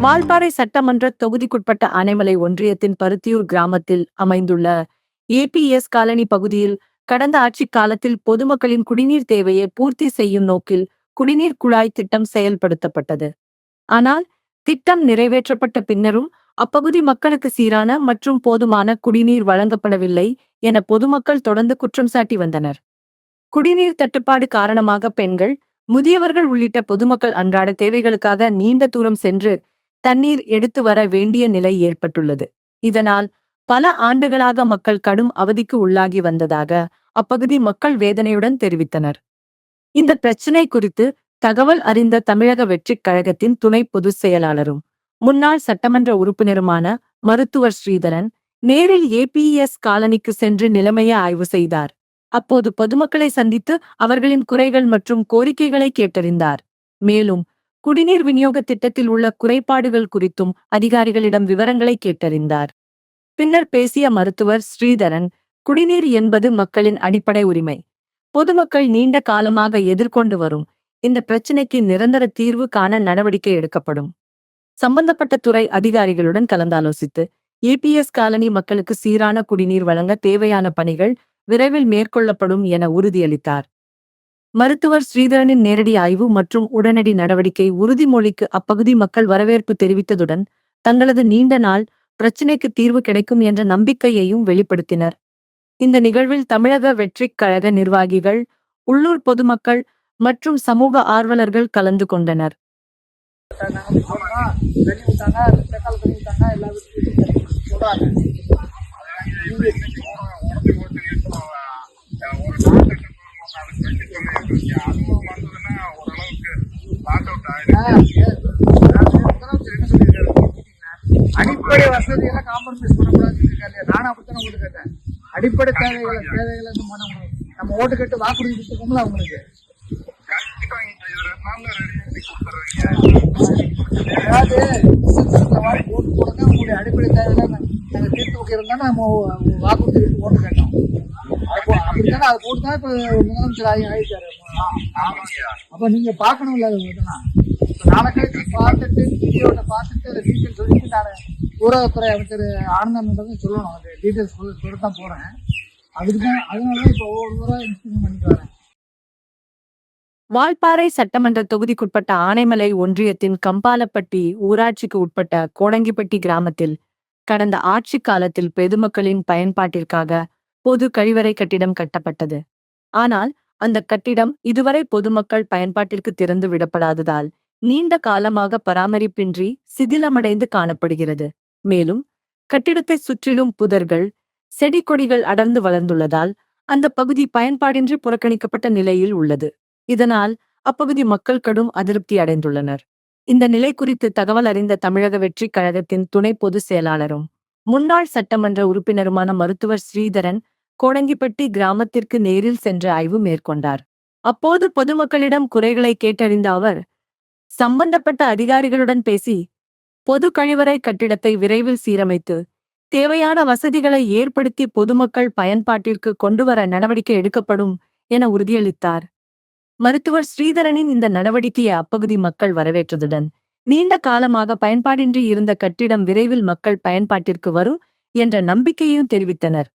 வால்பாறை சட்டமன்ற தொகுதிக்குட்பட்ட ஆனைமலை ஒன்றியத்தின் பருத்தியூர் கிராமத்தில் அமைந்துள்ள ஏபிஎஸ் காலனி பகுதியில் கடந்த ஆட்சிக் காலத்தில் பொதுமக்களின் குடிநீர் தேவையை பூர்த்தி செய்யும் நோக்கில் குடிநீர் குழாய் திட்டம் செயல்படுத்தப்பட்டது. ஆனால் திட்டம் நிறைவேற்றப்பட்ட பின்னரும் அப்பகுதி மக்களுக்கு சீரான மற்றும் போதுமான குடிநீர் வழங்கப்படவில்லை என பொதுமக்கள் தொடர்ந்து குற்றம் சாட்டி வந்தனர். குடிநீர் தட்டுப்பாடு காரணமாக பெண்கள், முதியவர்கள் உள்ளிட்ட பொதுமக்கள் அன்றாட தேவைகளுக்காக நீண்ட தூரம் சென்று தண்ணீர் எடுத்து வர வேண்டிய நிலை ஏற்பட்டுள்ளது. இதனால் பல ஆண்டுகளாக மக்கள் கடும் அவதிக்கு உள்ளாகி வந்ததாக அப்பகுதி மக்கள் வேதனையுடன் தெரிவித்தனர். இந்த பிரச்சினை குறித்து தகவல் அறிந்த தமிழக வெற்றிக் கழகத்தின் துணை பொதுச் செயலாளரும் முன்னாள் சட்டமன்ற உறுப்பினருமான மருத்துவர் ஸ்ரீதரன் நேரில் ஏபிஎஸ் காலனிக்கு சென்று நிலைமையை ஆய்வு செய்தார். அப்போது பொதுமக்களை சந்தித்து அவர்களின் குறைகள் மற்றும் கோரிக்கைகளை கேட்டறிந்தார். மேலும் குடிநீர் விநியோக திட்டத்தில் உள்ள குறைபாடுகள் குறித்தும் அதிகாரிகளிடம் விவரங்களை கேட்டறிந்தார். பின்னர் பேசிய மருத்துவர் ஸ்ரீதரன், குடிநீர் என்பது மக்களின் அடிப்படை உரிமை. பொதுமக்கள் நீண்ட காலமாக எதிர்கொண்டு வரும் இந்த பிரச்சினைக்கு நிரந்தர தீர்வு காண நடவடிக்கை எடுக்கப்படும். சம்பந்தப்பட்ட துறை அதிகாரிகளுடன் கலந்தாலோசித்து ஏபிஎஸ் காலனி மக்களுக்கு சீரான குடிநீர் வழங்க தேவையான பணிகள் விரைவில் மேற்கொள்ளப்படும் என உறுதியளித்தார். மருத்துவர் ஸ்ரீதரனின் நேரடி ஆய்வு மற்றும் உடனடி நடவடிக்கை உறுதிமொழிக்கு அப்பகுதி மக்கள் வரவேற்பு தெரிவித்ததுடன் தங்களது நீண்ட நாள் பிரச்சினைக்கு தீர்வு கிடைக்கும் என்ற நம்பிக்கையையும் வெளிப்படுத்தினர். இந்த நிகழ்வில் தமிழக வெற்றிக் கழக நிர்வாகிகள், உள்ளூர் பொதுமக்கள் மற்றும் சமூக ஆர்வலர்கள் கலந்து கொண்டனர். அடிப்படை வசதி எல்லாம் காம்ப்ரமைஸ் பண்ணக்கூடாதுன்னு இருக்காரு. நானும் அப்படித்தானே ஓட்டு கேட்டேன். அடிப்படை தேவைகளை பண்ண முடியும். நம்ம ஓட்டு கேட்டு வாக்குறுதி கொடுத்துருக்கோம்ல அவங்களுக்கு. அதாவது ஓட்டு போடுங்க, உங்களுடைய அடிப்படை தேவைகளை நாங்க தீர்த்து வைக்கிறோம் தானே நம்ம வாக்குறுதி ஓட்டு கேட்டோம். அப்படித்தானே அதை போட்டு தான் இப்ப முதலமைச்சர் ஆகிட்டாரு. அப்ப நீங்க பாக்கணும்ல இதெல்லாம். நாளைக்கு பார்த்துட்டு வீடியோட்ட பார்த்துட்டு அதை டீட்டெயில் சொல்லிட்டு நான் ஊரகத்துறை அமைச்சர் ஆனந்தன் சொல்லணும். அது டீட்டெயில்ஸ் சொல்லத்தான் போறேன். அதுக்குதான் அதனாலதான் இப்ப ஒவ்வொரு ஊரா இன்ஸ்டியூட் பண்ணிட்டு வரேன். வால்பாறை சட்டமன்ற தொகுதிக்குட்பட்ட ஆனைமலை ஒன்றியத்தின் கம்பாலப்பட்டி ஊராட்சிக்கு உட்பட்ட கோடங்கிப்பட்டி கிராமத்தில் கடந்த ஆட்சி காலத்தில் பொதுமக்களின் பயன்பாட்டிற்காக பொது கழிவறை கட்டிடம் கட்டப்பட்டது. ஆனால் அந்த கட்டிடம் இதுவரை பொதுமக்கள் பயன்பாட்டிற்கு திறந்து விடப்படாததால் நீண்ட காலமாக பராமரிப்பின்றி சிதிலமடைந்து காணப்படுகிறது. மேலும் கட்டிடத்தை சுற்றிலும் புதர்கள், செடி கொடிகள் அடர்ந்து வளர்ந்துள்ளதால் அந்த பகுதி பயன்பாடின்றி புறக்கணிக்கப்பட்ட நிலையில் உள்ளது. இதனால் அப்பகுதி மக்கள் கடும் அதிருப்தி அடைந்துள்ளனர். இந்த நிலை குறித்து தகவல் அறிந்த தமிழக வெற்றிக் கழகத்தின் துணை பொதுச் செயலாளரும் முன்னாள் சட்டமன்ற உறுப்பினருமான மருத்துவர் ஸ்ரீதரன் கோடங்கிப்பட்டி கிராமத்திற்கு நேரில் சென்று ஆய்வு மேற்கொண்டார். அப்போது பொதுமக்களிடம் குறைகளை கேட்டறிந்த அவர் சம்பந்தப்பட்ட அதிகாரிகளுடன் பேசி பொது கழிவறை கட்டிடத்தை விரைவில் சீரமைத்து தேவையான வசதிகளை ஏற்படுத்தி பொதுமக்கள் பயன்பாட்டிற்கு கொண்டுவர நடவடிக்கை எடுக்கப்படும் என உறுதியளித்தார். மருத்துவர் ஸ்ரீதரனின் இந்த நடவடிக்கையை அப்பகுதி மக்கள் வரவேற்றதுடன் நீண்ட காலமாக பயன்பாடின்றி இருந்த கட்டிடம் விரைவில் மக்கள் பயன்பாட்டிற்கு வரும் என்ற நம்பிக்கையையும் தெரிவித்தனர்.